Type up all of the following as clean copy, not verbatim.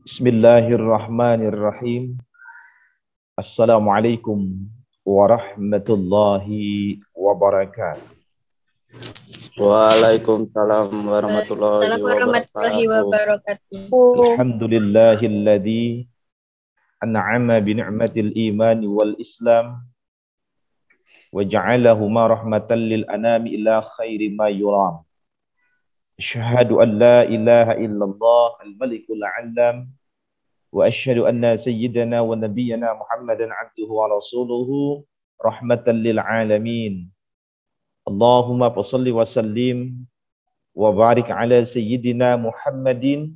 Bismillahirrahmanirrahim. Assalamualaikum warahmatullahi wabarakatuh. Waalaikumsalam warahmatullahi wabarakatuh. Alhamdulillahilladzi an'ama bi ni'matil iman wal islam wa ja'alahuma rahmatan lil anami ila khairi ma yuram. Asyhadu an la ilaha illallah al-malikul a'lam wa asyhadu anna sayyidana wa nabiyyana Muhammadan abduhu wa rasuluhu rahmatan lil alamin. Allahumma salli wa sallim wa barik ala sayyidina Muhammadin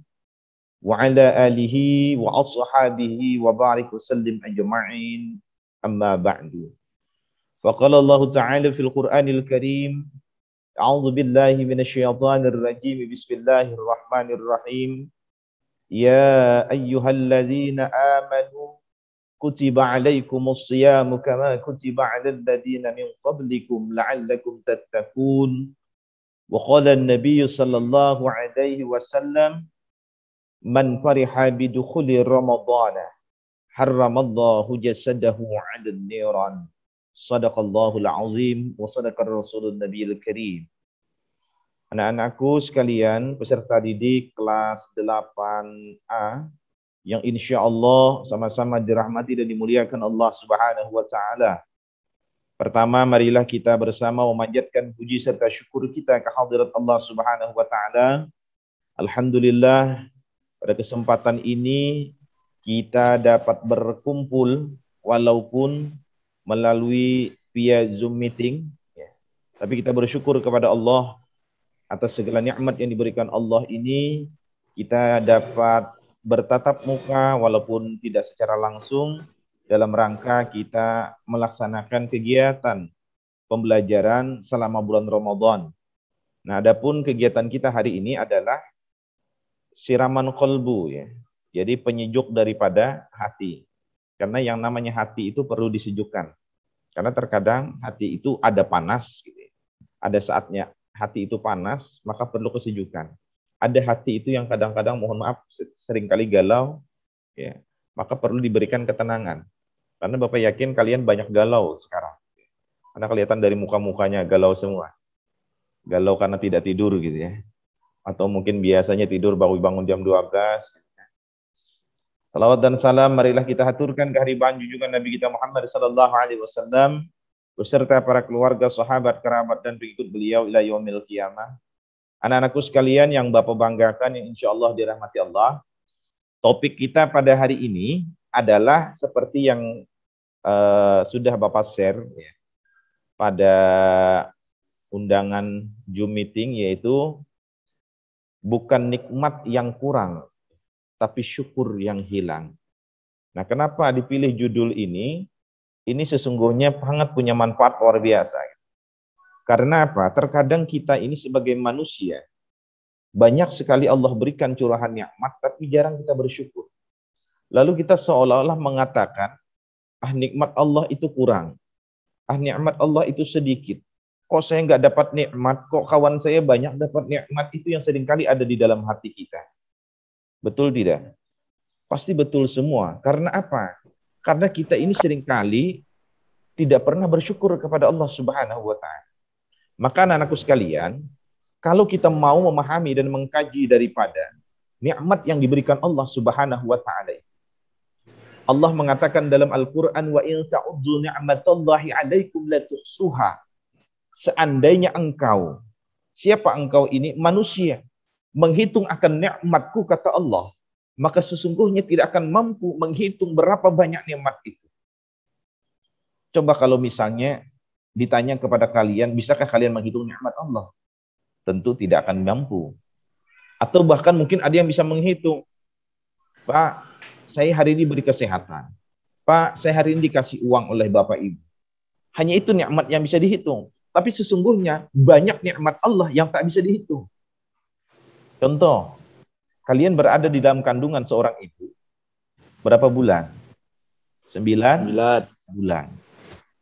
wa ala alihi wa ashabihi wa barik wa sallim ajma'in, amma ba'du. Faqala Allah Ta'ala fil Qur'anil Karim, a'udzu billahi minasyaitonir rajim, bismillahirrahmanirrahim. Ya ayyuhalladzina amanu kutiba alaikumus siyamu kama kutiba alal ladzina min qablikum la'allakum tattaqun. Wa qala an-nabiy sallallahu alaihi wasallam, man fariha bidukhuli ramadhana harramallahu jasadahu 'alan niran. Shadaqallahul azim wa sadaqar rasulun nabiyil karim. Anak-anakku sekalian, peserta didik kelas 8A yang insya Allah sama-sama dirahmati dan dimuliakan Allah Subhanahu wa Ta'ala. Pertama, marilah kita bersama memanjatkan puji serta syukur kita ke hadirat Allah Subhanahu wa Ta'ala. Alhamdulillah, pada kesempatan ini kita dapat berkumpul walaupun melalui via Zoom meeting, ya. Tapi kita bersyukur kepada Allah atas segala nikmat yang diberikan Allah ini. Kita dapat bertatap muka walaupun tidak secara langsung dalam rangka kita melaksanakan kegiatan pembelajaran selama bulan Ramadan. Nah, adapun kegiatan kita hari ini adalah siraman qalbu, ya. Jadi penyejuk daripada hati. Karena yang namanya hati itu perlu disejukkan. Karena terkadang hati itu ada panas, gitu. Ada saatnya hati itu panas, maka perlu kesejukan. Ada hati itu yang kadang-kadang, mohon maaf, seringkali galau, ya, maka perlu diberikan ketenangan. Karena Bapak yakin kalian banyak galau sekarang. Karena kelihatan dari muka-mukanya galau semua. Galau karena tidak tidur, gitu ya. Atau mungkin biasanya tidur baru bangun jam 12. Salawat dan salam marilah kita haturkan kehadiran junjungan Nabi kita Muhammad sallallahu alaihi wasallam beserta para keluarga, sahabat, kerabat dan pengikut beliau ila yaumil qiyamah. Anak-anakku sekalian yang Bapak banggakan, yang insyaallah dirahmati Allah. Topik kita pada hari ini adalah seperti yang sudah Bapak share, ya, pada undangan Zoom meeting, yaitu bukan nikmat yang kurang, tapi syukur yang hilang. Nah, kenapa dipilih judul ini? Ini sesungguhnya sangat punya manfaat luar biasa. Karena apa? Terkadang kita ini sebagai manusia, banyak sekali Allah berikan curahan nikmat, tapi jarang kita bersyukur. Lalu kita seolah-olah mengatakan, nikmat Allah itu kurang. Nikmat Allah itu sedikit. Kok saya nggak dapat nikmat? Kok kawan saya banyak dapat nikmat? Itu yang seringkali ada di dalam hati kita. Betul tidak? Pasti betul semua. Karena apa? Karena kita ini seringkali tidak pernah bersyukur kepada Allah Subhanahu wa Ta'ala. Maka anak-anakku sekalian, kalau kita mau memahami dan mengkaji daripada nikmat yang diberikan Allah Subhanahu wa Ta'ala, Allah mengatakan dalam Al-Qur'an, wa in ta'udzu ni'matallahi 'alaikum la tuhsuha. Seandainya engkau, siapa engkau ini? Manusia, menghitung akan nikmatku, kata Allah, maka sesungguhnya tidak akan mampu menghitung berapa banyak nikmat itu. Coba kalau misalnya ditanya kepada kalian, bisakah kalian menghitung nikmat Allah? Tentu tidak akan mampu. Atau bahkan mungkin ada yang bisa menghitung. Pak, saya hari ini beri kesehatan. Pak, saya hari ini dikasih uang oleh Bapak Ibu. Hanya itu nikmat yang bisa dihitung. Tapi sesungguhnya banyak nikmat Allah yang tak bisa dihitung. Contoh, kalian berada di dalam kandungan seorang ibu berapa bulan? 9 bulan.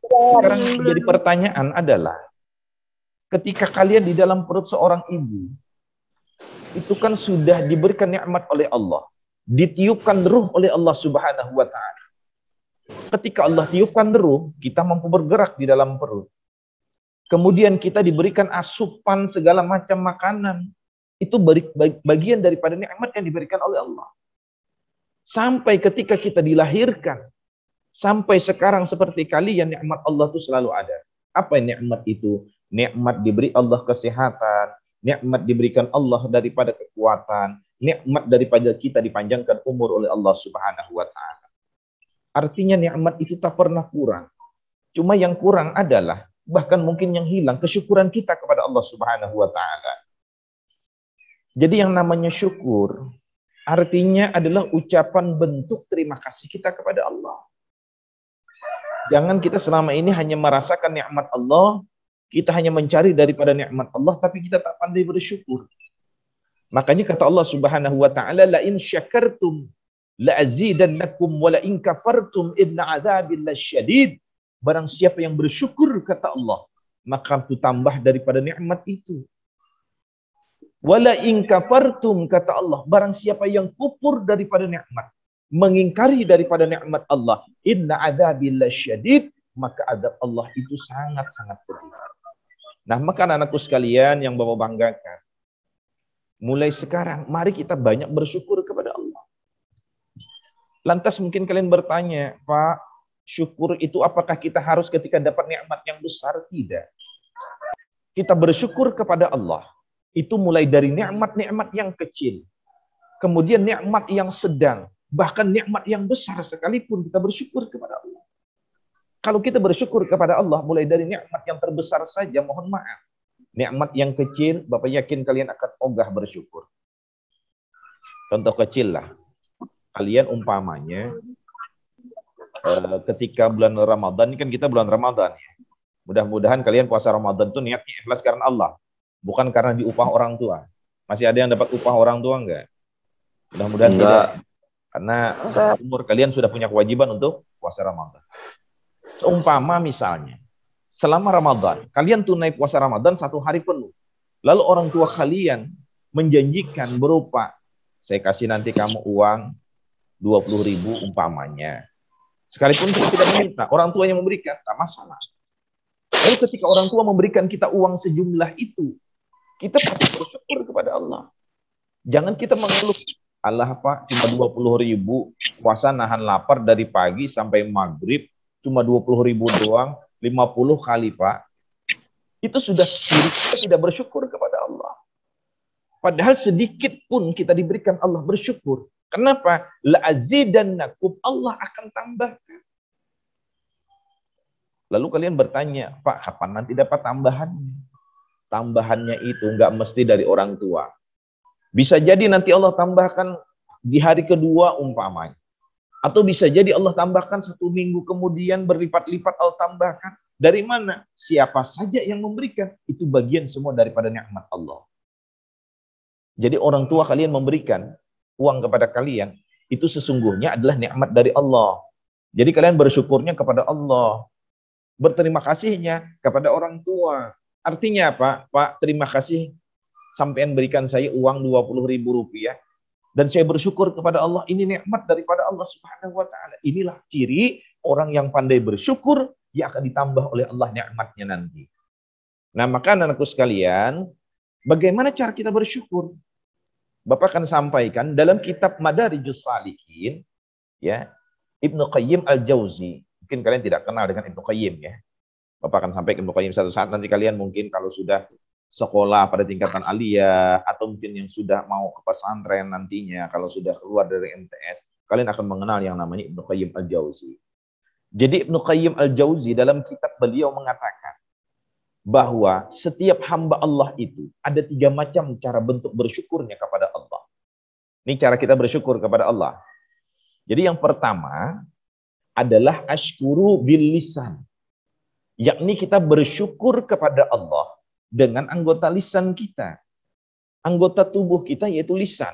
Sekarang jadi pertanyaan adalah, ketika kalian di dalam perut seorang ibu, itu kan sudah diberikan nikmat oleh Allah. ditiupkan ruh oleh Allah Subhanahu wa taala. Ketika Allah tiupkan ruh, kita mampu bergerak di dalam perut. Kemudian kita diberikan asupan segala macam makanan. Itu bagian daripada nikmat yang diberikan oleh Allah. Sampai ketika kita dilahirkan, sampai sekarang seperti kalian, nikmat Allah itu selalu ada. Apa nikmat itu? Nikmat diberi Allah kesehatan, nikmat diberikan Allah daripada kekuatan, nikmat daripada kita dipanjangkan umur oleh Allah Subhanahu wa taala. Artinya nikmat itu tak pernah kurang. Cuma yang kurang adalah, bahkan mungkin yang hilang, kesyukuran kita kepada Allah Subhanahu wa taala. Jadi yang namanya syukur artinya adalah ucapan bentuk terima kasih kita kepada Allah. Jangan kita selama ini hanya merasakan nikmat Allah, kita hanya mencari daripada nikmat Allah, tapi kita tak pandai bersyukur. Makanya kata Allah Subhanahu wa taala, la in syakartum la azidannakum wa la in kafartum inna adzabi lasyadid. Barang siapa yang bersyukur kata Allah, maka aku tambah daripada nikmat itu. Wala in kafartum kata Allah, barang siapa yang kufur daripada nikmat, mengingkari daripada nikmat Allah, inna adzabi lasyadid, maka azab Allah itu sangat-sangat pedih. Nah, maka anak-anakku sekalian yang Bapak banggakan, mulai sekarang mari kita banyak bersyukur kepada Allah. Lantas mungkin kalian bertanya, Pak, syukur itu apakah kita harus ketika dapat nikmat yang besar? Tidak. Kita bersyukur kepada Allah itu mulai dari nikmat-nikmat yang kecil, kemudian nikmat yang sedang, bahkan nikmat yang besar sekalipun kita bersyukur kepada Allah. Kalau kita bersyukur kepada Allah mulai dari nikmat yang terbesar saja, mohon maaf. Nikmat yang kecil, Bapak yakin kalian akan ogah bersyukur. Contoh kecil lah. Kalian umpamanya ketika bulan Ramadan, ini kan kita bulan Ramadan ya. Mudah-mudahan kalian puasa Ramadan itu niatnya ikhlas karena Allah, bukan karena diupah orang tua. Masih ada yang dapat upah orang tua enggak? Mudah-mudahan tidak. Karena umur kalian sudah punya kewajiban untuk puasa Ramadan. Seumpama misalnya, selama Ramadan, kalian tunai puasa Ramadan 1 hari penuh. Lalu orang tua kalian menjanjikan berupa, saya kasih nanti kamu uang 20.000 umpamanya. Sekalipun kita tidak meminta, orang tua yang memberikan, tak masalah. Lalu ketika orang tua memberikan kita uang sejumlah itu, kita patut bersyukur kepada Allah. Jangan kita mengeluh, Allah Pak, cuma 20.000, puasa nahan lapar dari pagi sampai maghrib, cuma 20.000 doang, 50 kali Pak. Itu sudah kita tidak bersyukur kepada Allah. Padahal sedikit pun kita diberikan Allah bersyukur. Kenapa? La azidannakum, Allah akan tambahkan. Lalu kalian bertanya, Pak, kapan nanti dapat tambahannya? Tambahannya itu enggak mesti dari orang tua. Bisa jadi nanti Allah tambahkan di hari kedua umpamanya. Atau bisa jadi Allah tambahkan 1 minggu kemudian berlipat-lipat Allah tambahkan. Dari mana? Siapa saja yang memberikan. Itu bagian semua daripada nikmat Allah. Jadi orang tua kalian memberikan uang kepada kalian, itu sesungguhnya adalah nikmat dari Allah. Jadi kalian bersyukurnya kepada Allah. Berterima kasihnya kepada orang tua. Artinya apa? Pak, terima kasih sampean berikan saya uang 20.000 rupiah. Dan saya bersyukur kepada Allah, ini nikmat daripada Allah Subhanahu wa taala. Inilah ciri orang yang pandai bersyukur, dia akan ditambah oleh Allah nikmatnya nanti. Nah, maka anak-anakku sekalian, bagaimana cara kita bersyukur? Bapak akan sampaikan dalam kitab Madarijus Salikin, ya, Ibnu Qayyim Al-Jauzi. Mungkin kalian tidak kenal dengan Ibnu Qayyim ya. Bapak akan sampaikan Ibnu Qayyim satu saat nanti kalian mungkin kalau sudah sekolah pada tingkatan aliyah atau mungkin yang sudah mau ke pesantren nantinya, kalau sudah keluar dari MTS, kalian akan mengenal yang namanya Ibnu Qayyim Al-Jauzi. Jadi Ibnu Qayyim Al-Jauzi dalam kitab beliau mengatakan bahwa setiap hamba Allah itu ada 3 macam cara bentuk bersyukurnya kepada Allah. Ini cara kita bersyukur kepada Allah. Jadi yang pertama adalah asykuru bil lisan. Yakni kita bersyukur kepada Allah dengan anggota lisan kita. Anggota tubuh kita yaitu lisan.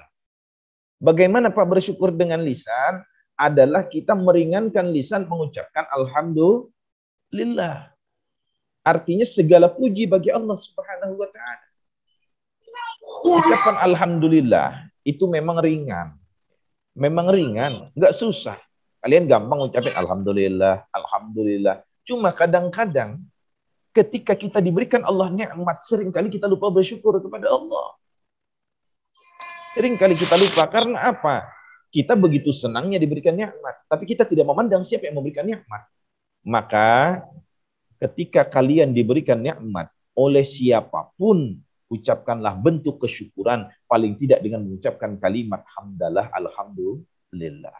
Bagaimana Pak bersyukur dengan lisan? Adalah kita meringankan lisan mengucapkan alhamdulillah. Artinya segala puji bagi Allah Subhanahu wa taala. Ucapan alhamdulillah itu memang ringan. Memang ringan, nggak susah. Kalian gampang ucapin alhamdulillah, alhamdulillah. Cuma kadang-kadang ketika kita diberikan Allah nikmat, seringkali kita lupa bersyukur kepada Allah. Seringkali kita lupa. Karena apa? Kita begitu senangnya diberikan nikmat, tapi kita tidak memandang siapa yang memberikan nikmat. Maka ketika kalian diberikan nikmat oleh siapapun, ucapkanlah bentuk kesyukuran, paling tidak dengan mengucapkan kalimat hamdalah, alhamdulillah.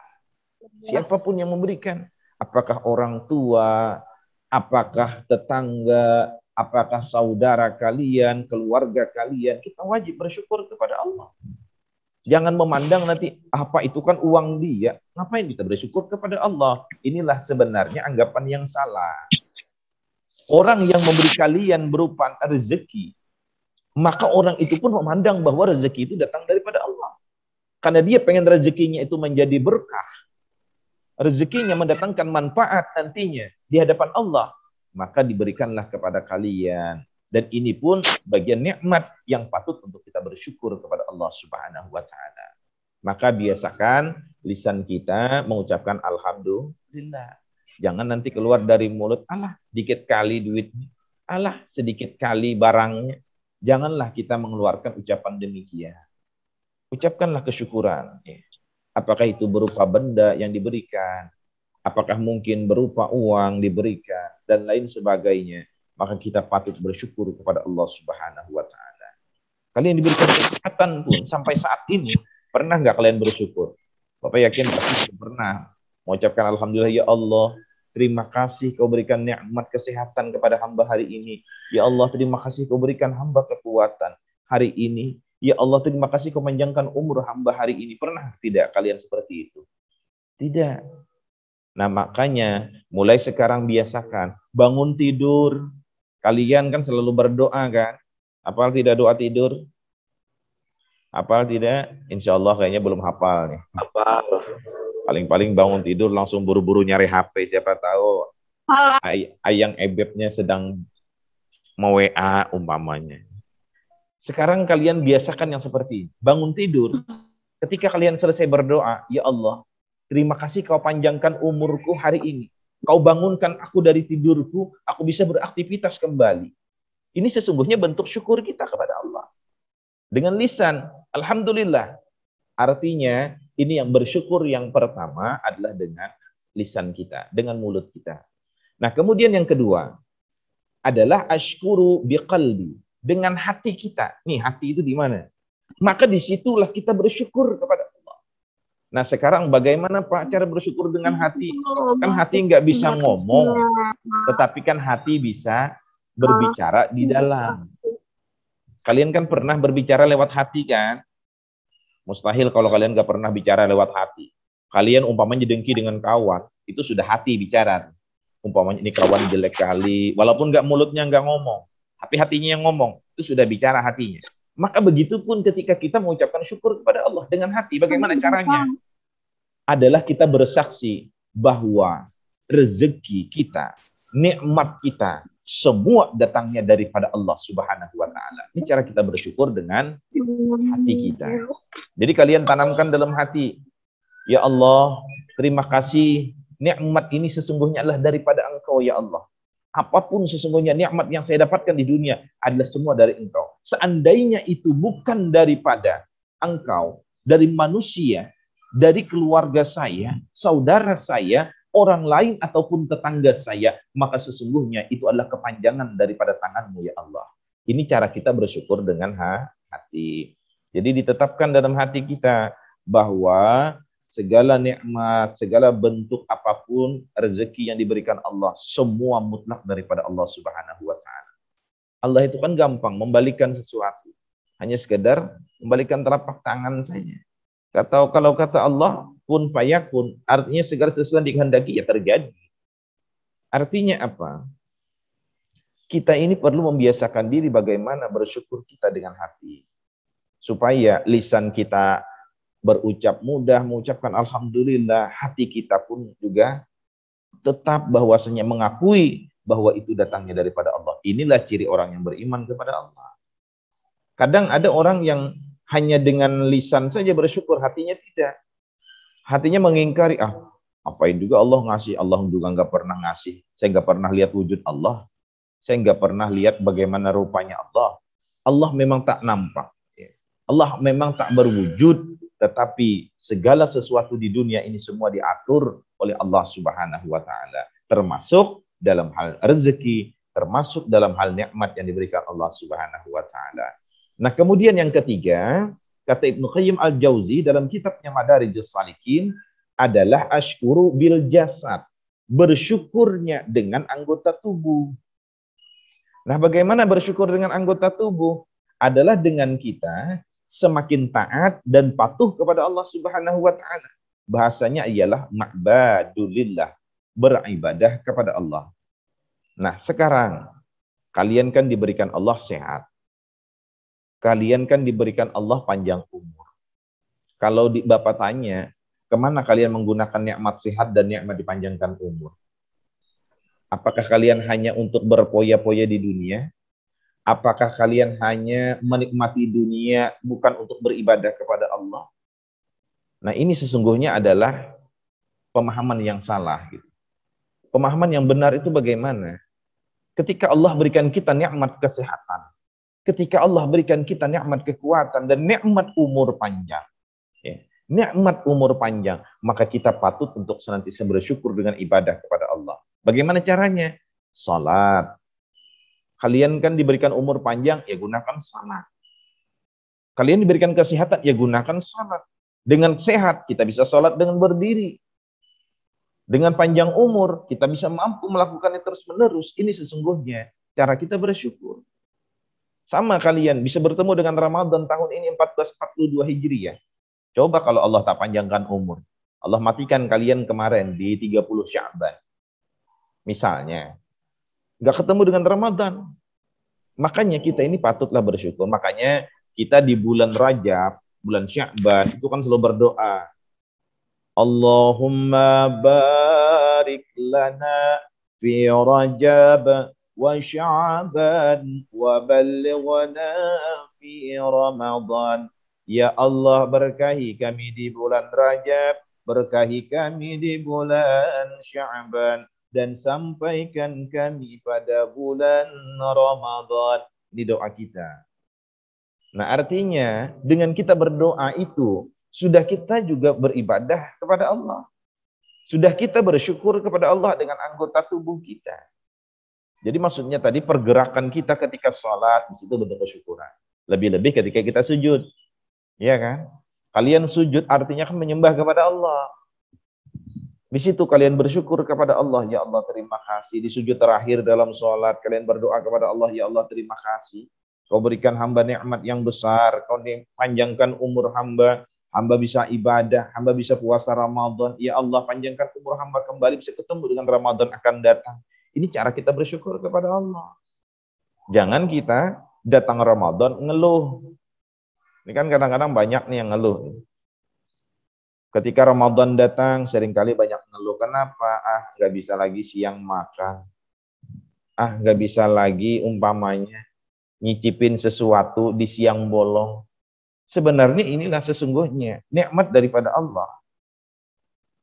Siapapun yang memberikan, apakah orang tua, apakah tetangga, apakah saudara kalian, keluarga kalian, kita wajib bersyukur kepada Allah. Jangan memandang nanti, apa itu kan uang dia, ngapain kita bersyukur kepada Allah. Inilah sebenarnya anggapan yang salah. Orang yang memberi kalian berupa rezeki, maka orang itu pun memandang bahwa rezeki itu datang daripada Allah. Karena dia pengen rezekinya itu menjadi berkah, rezekinya mendatangkan manfaat nantinya di hadapan Allah, maka diberikanlah kepada kalian. Dan ini pun bagian nikmat yang patut untuk kita bersyukur kepada Allah Subhanahu wa Ta'ala. Maka biasakan lisan kita mengucapkan alhamdulillah. Jangan nanti keluar dari mulut, alah dikit kali duitnya, alah sedikit kali barangnya. Janganlah kita mengeluarkan ucapan demikian. Ucapkanlah kesyukuran. Apakah itu berupa benda yang diberikan, apakah mungkin berupa uang diberikan, dan lain sebagainya. Maka kita patut bersyukur kepada Allah Subhanahu wa Ta'ala. Kalian diberikan kesehatan pun sampai saat ini, pernah nggak kalian bersyukur? Bapak yakin pasti pernah mengucapkan alhamdulillah, ya Allah, terima kasih kau berikan nikmat kesehatan kepada hamba hari ini. Ya Allah, terima kasih kau berikan hamba kekuatan hari ini. Ya Allah, terima kasih kau panjangkan umur hamba hari ini. Pernah tidak kalian seperti itu? Tidak. Nah makanya mulai sekarang biasakan bangun tidur. Kalian kan selalu berdoa kan? Hafal tidak doa tidur? Hafal tidak? Insya Allah kayaknya belum hafal nih. Hafal. Paling-paling bangun tidur langsung buru-buru nyari HP. Siapa tahu ayang ebebnya sedang mau-WA umpamanya. Sekarang kalian biasakan yang seperti ini. Bangun tidur. Ketika kalian selesai berdoa, ya Allah, terima kasih kau panjangkan umurku hari ini. Kau bangunkan aku dari tidurku, aku bisa beraktivitas kembali. Ini sesungguhnya bentuk syukur kita kepada Allah. Dengan lisan, alhamdulillah. Artinya, ini yang bersyukur yang pertama adalah dengan lisan kita, dengan mulut kita. Nah, kemudian yang kedua adalah ashkuru biqalbi, dengan hati kita. Nih, hati itu di mana? Maka disitulah kita bersyukur kepada Allah. Nah sekarang bagaimana Pak cara bersyukur dengan hati? Kan hati nggak bisa ngomong, tetapi kan hati bisa berbicara di dalam. Kalian kan pernah berbicara lewat hati kan? Mustahil kalau kalian nggak pernah bicara lewat hati. Kalian umpamanya dengki dengan kawan, itu sudah hati bicara. Umpamanya ini kawan jelek kali, walaupun nggak mulutnya nggak ngomong, tapi hatinya yang ngomong, itu sudah bicara hatinya. Maka begitu pun ketika kita mengucapkan syukur kepada Allah dengan hati, bagaimana caranya? Adalah kita bersaksi bahwa rezeki kita, nikmat kita, semua datangnya daripada Allah Subhanahu wa Ta'ala. Ini cara kita bersyukur dengan hati kita. Jadi kalian tanamkan dalam hati, ya Allah, terima kasih, nikmat ini sesungguhnya adalah daripada Engkau, ya Allah. Apapun sesungguhnya nikmat yang saya dapatkan di dunia adalah semua dari Engkau. Seandainya itu bukan daripada Engkau, dari manusia, dari keluarga saya, saudara saya, orang lain ataupun tetangga saya, maka sesungguhnya itu adalah kepanjangan daripada tangan-Mu ya Allah. Ini cara kita bersyukur dengan hati. Jadi ditetapkan dalam hati kita bahwa segala nikmat, segala bentuk apapun rezeki yang diberikan Allah, semua mutlak daripada Allah Subhanahu wa Ta'ala. Allah itu kan gampang membalikan sesuatu. Hanya sekedar membalikan telapak tangan saja. Kalau kata Allah, kun fayakun, artinya segala sesuatu yang dikehendaki ya terjadi. Artinya apa? Kita ini perlu membiasakan diri bagaimana bersyukur kita dengan hati. Supaya lisan kita berucap mudah, mengucapkan alhamdulillah, hati kita pun juga tetap bahwasanya mengakui bahwa itu datangnya daripada Allah. Inilah ciri orang yang beriman kepada Allah. Kadang ada orang yang hanya dengan lisan saja bersyukur, hatinya tidak. Hatinya mengingkari, apain juga Allah ngasih, Allah juga nggak pernah ngasih. Saya nggak pernah lihat wujud Allah. Saya nggak pernah lihat bagaimana rupanya Allah. Allah memang tak nampak. Allah memang tak berwujud, tetapi segala sesuatu di dunia ini semua diatur oleh Allah Subhanahu wa taala, termasuk dalam hal rezeki, termasuk dalam hal nikmat yang diberikan Allah Subhanahu wa taala. Nah, kemudian yang ketiga, kata Ibnu Qayyim Al-Jauzi dalam kitabnya Madarijus Salikin adalah asykuru bil jasad, bersyukurnya dengan anggota tubuh. Nah, bagaimana bersyukur dengan anggota tubuh? Adalah dengan kita semakin taat dan patuh kepada Allah Subhanahu wa taala. Bahasanya ialah ma'badulillah, beribadah kepada Allah. Nah, sekarang kalian kan diberikan Allah sehat. Kalian kan diberikan Allah panjang umur. Kalau Bapak tanya, kemana kalian menggunakan nikmat sehat dan nikmat dipanjangkan umur? Apakah kalian hanya untuk berpoya-poya di dunia? Apakah kalian hanya menikmati dunia bukan untuk beribadah kepada Allah? Nah, ini sesungguhnya adalah pemahaman yang salah. Pemahaman yang benar itu bagaimana? Ketika Allah berikan kita nikmat kesehatan, ketika Allah berikan kita nikmat kekuatan dan nikmat umur panjang, nikmat umur panjang, maka kita patut untuk senantiasa bersyukur dengan ibadah kepada Allah. Bagaimana caranya? Salat. Kalian kan diberikan umur panjang, ya gunakan salat. Kalian diberikan kesehatan, ya gunakan salat. Dengan sehat, kita bisa salat dengan berdiri. Dengan panjang umur, kita bisa mampu melakukannya terus-menerus. Ini sesungguhnya cara kita bersyukur. Sama kalian bisa bertemu dengan Ramadan tahun ini 1442 Hijriah. Coba kalau Allah tak panjangkan umur. Allah matikan kalian kemarin di 30 Sya'ban. Misalnya, nggak ketemu dengan Ramadan. Makanya kita ini patutlah bersyukur. Makanya kita di bulan Rajab, bulan Sya'ban, itu kan selalu berdoa. Allahumma barik lana fi Rajab wa Sya'ban wa ballighna fi Ramadan. Ya Allah, berkahi kami di bulan Rajab, berkahi kami di bulan Sya'ban, dan sampaikan kami pada bulan Ramadan. Ini doa kita. Nah, artinya dengan kita berdoa itu, sudah kita juga beribadah kepada Allah. Sudah kita bersyukur kepada Allah dengan anggota tubuh kita. Jadi maksudnya tadi pergerakan kita ketika sholat, di situ bentuk kesyukuran. Lebih-lebih ketika kita sujud. Iya kan? Kalian sujud artinya kan menyembah kepada Allah. Di situ kalian bersyukur kepada Allah. Ya Allah, terima kasih. Di sujud terakhir dalam sholat, kalian berdoa kepada Allah. Ya Allah, terima kasih. Kau berikan hamba nikmat yang besar. Kau panjangkan umur hamba. Hamba bisa ibadah. Hamba bisa puasa Ramadan. Ya Allah, panjangkan umur hamba kembali. Bisa ketemu dengan Ramadan akan datang. Ini cara kita bersyukur kepada Allah. Jangan kita datang Ramadan ngeluh. Ini kan kadang-kadang banyak nih yang ngeluh. Ketika Ramadan datang, seringkali banyak ngeluh. Kenapa? Nggak bisa lagi siang makan. Nggak bisa lagi umpamanya nyicipin sesuatu di siang bolong. Sebenarnya inilah sesungguhnya nikmat daripada Allah.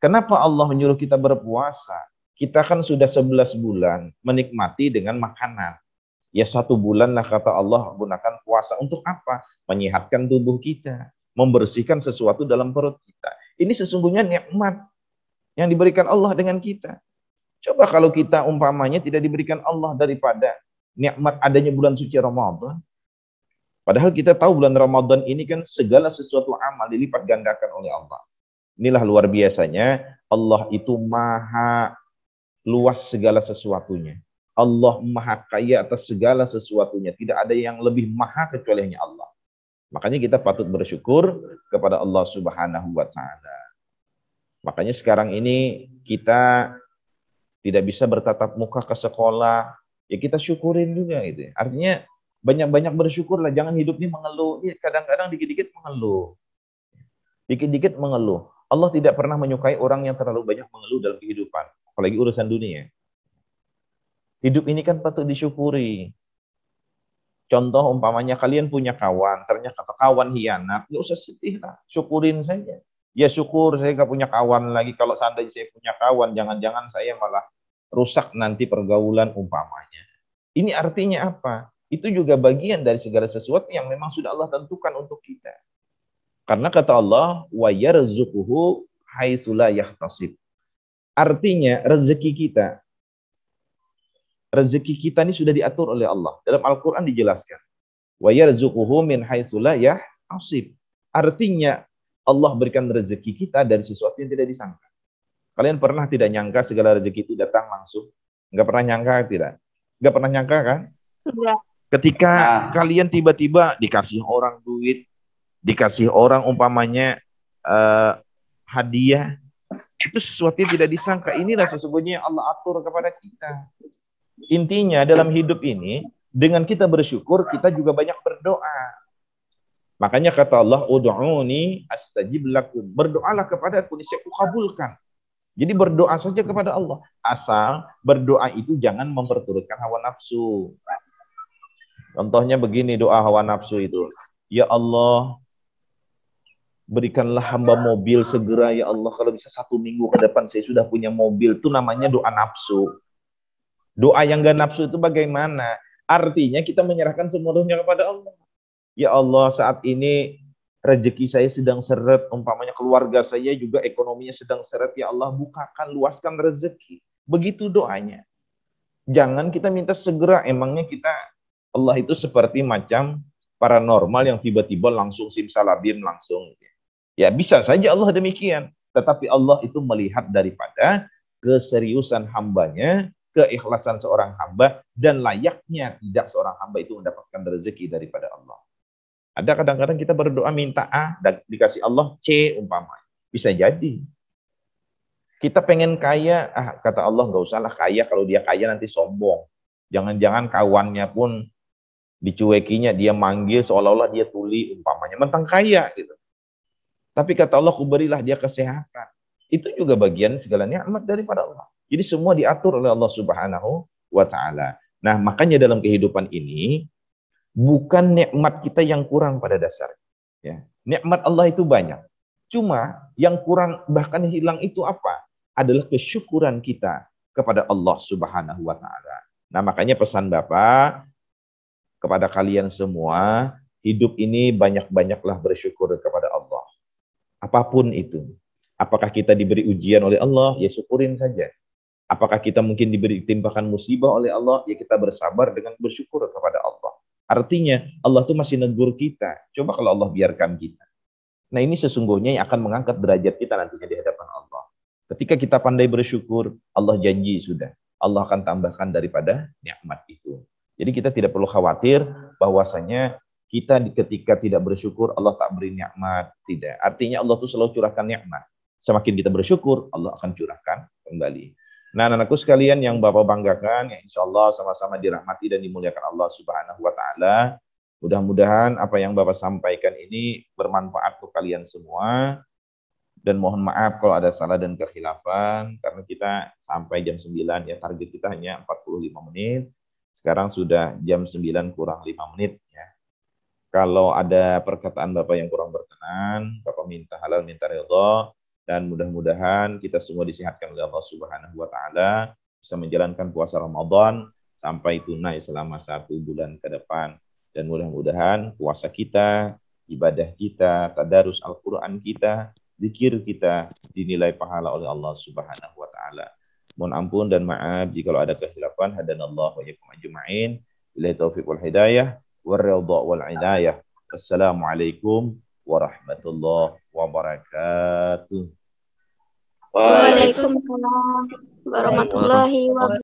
Kenapa Allah menyuruh kita berpuasa? Kita kan sudah 11 bulan menikmati dengan makanan. Ya 1 bulan lah kata Allah gunakan puasa. Untuk apa? Menyehatkan tubuh kita. Membersihkan sesuatu dalam perut kita. Ini sesungguhnya nikmat yang diberikan Allah dengan kita. Coba kalau kita umpamanya tidak diberikan Allah daripada nikmat adanya bulan suci Ramadan. Padahal kita tahu bulan Ramadan ini kan segala sesuatu amal dilipat gandakan oleh Allah. Inilah luar biasanya Allah itu maha luas segala sesuatunya. Allah maha kaya atas segala sesuatunya. Tidak ada yang lebih maha kecuali hanya Allah. Makanya kita patut bersyukur kepada Allah Subhanahu wa taala. Makanya sekarang ini kita tidak bisa bertatap muka ke sekolah, ya kita syukurin juga gitu. Artinya banyak-banyak bersyukurlah, jangan hidup ini mengeluh. Kadang-kadang dikit-dikit mengeluh. Dikit-dikit mengeluh. Allah tidak pernah menyukai orang yang terlalu banyak mengeluh dalam kehidupan, apalagi urusan dunia. Hidup ini kan patut disyukuri. Contoh umpamanya kalian punya kawan, ternyata kawan hianat, nggak usah sedih lah, syukurin saja. Ya syukur saya nggak punya kawan lagi. Kalau seandainya saya punya kawan, jangan-jangan saya malah rusak nanti pergaulan umpamanya. Ini artinya apa? Itu juga bagian dari segala sesuatu yang memang sudah Allah tentukan untuk kita. Karena kata Allah, wa yarzuquhu haitsu la yahtasib. Artinya rezeki kita ini sudah diatur oleh Allah. Dalam Al-Qur'an dijelaskan, wa yarzuquhu min haitsu la yahtasib. Artinya Allah berikan rezeki kita dari sesuatu yang tidak disangka. Kalian pernah tidak nyangka segala rezeki itu datang langsung? Enggak pernah nyangka tidak? Enggak pernah nyangka kan? Enggak. Ketika kalian tiba-tiba dikasih orang duit, dikasih orang umpamanya hadiah, itu sesuatu yang tidak disangka. Inilah sesungguhnya Allah atur kepada kita. Intinya dalam hidup ini, dengan kita bersyukur, kita juga banyak berdoa. Makanya kata Allah, ud'uni astajib lakum. Berdoalah kepadaku, niscaya aku kabulkan. Jadi berdoa saja kepada Allah. Asal berdoa itu jangan memperturutkan hawa nafsu. Contohnya begini doa hawa nafsu itu. Ya Allah, berikanlah hamba mobil segera ya Allah. Kalau bisa 1 minggu ke depan saya sudah punya mobil. Itu namanya doa nafsu. Doa yang gak nafsu itu bagaimana? Artinya kita menyerahkan semuanya kepada Allah. Ya Allah, saat ini rezeki saya sedang seret, umpamanya keluarga saya juga ekonominya sedang seret. Ya Allah, bukakan, luaskan rezeki. Begitu doanya. Jangan kita minta segera, emangnya kita, Allah itu seperti macam paranormal yang tiba-tiba langsung simsalabim langsung. Ya bisa saja Allah demikian. Tetapi Allah itu melihat daripada keseriusan hambanya, keikhlasan seorang hamba, dan layaknya tidak seorang hamba itu mendapatkan rezeki daripada Allah. Ada kadang-kadang kita berdoa minta A dan dikasih Allah C umpamanya. Bisa jadi. Kita pengen kaya, kata Allah nggak usahlah kaya, kalau dia kaya nanti sombong. Jangan-jangan kawannya pun dicuekinya, dia manggil seolah-olah dia tuli umpamanya. Mentang kaya gitu. Tapi kata Allah, kuberilah dia kesehatan. Itu juga bagian segala nikmat daripada Allah. Jadi semua diatur oleh Allah Subhanahu wa Ta'ala. Nah, makanya dalam kehidupan ini, bukan nikmat kita yang kurang pada dasarnya. Ya. Nikmat Allah itu banyak. Cuma yang kurang bahkan hilang itu apa? Adalah kesyukuran kita kepada Allah Subhanahu wa Ta'ala. Nah, makanya pesan Bapak kepada kalian semua, hidup ini banyak-banyaklah bersyukur kepada Allah. Apapun itu. Apakah kita diberi ujian oleh Allah? Ya syukurin saja. Apakah kita mungkin diberi timpakan musibah oleh Allah? Ya kita bersabar dengan bersyukur kepada Allah. Artinya Allah tuh masih negur kita. Coba kalau Allah biarkan kita. Nah ini sesungguhnya yang akan mengangkat derajat kita nantinya di hadapan Allah. Ketika kita pandai bersyukur, Allah janji sudah. Allah akan tambahkan daripada nikmat itu. Jadi kita tidak perlu khawatir bahwasanya kita ketika tidak bersyukur Allah tak beri nikmat. Tidak. Artinya Allah tuh selalu curahkan nikmat. Semakin kita bersyukur, Allah akan curahkan kembali. Nah, anak-anakku sekalian yang Bapak banggakan, ya insya Allah sama-sama dirahmati dan dimuliakan Allah Subhanahu wa Ta'ala. Mudah-mudahan apa yang Bapak sampaikan ini bermanfaat untuk kalian semua. Dan mohon maaf kalau ada salah dan kekhilafan, karena kita sampai jam 9, ya target kita hanya 45 menit. Sekarang sudah jam 9 kurang 5 menit. Ya. Kalau ada perkataan Bapak yang kurang berkenan, Bapak minta halal, minta ridha. Dan mudah-mudahan kita semua disehatkan oleh Allah Subhanahu wa Ta'ala, bisa menjalankan puasa Ramadan sampai tunai selama 1 bulan ke depan. Dan mudah-mudahan puasa kita, ibadah kita, tadarus Al-Quran kita, zikir kita dinilai pahala oleh Allah Subhanahu wa Ta'ala. Mohon ampun dan maaf jika ada kekhilafan. Hadanallahu wa iyyakum ajma'in. Billahi taufiq wal hidayah wal ridha wal inayah. Wassalamualaikum warahmatullahi wabarakatuh. Waalaikumsalam warahmatullahi wabarakatuh.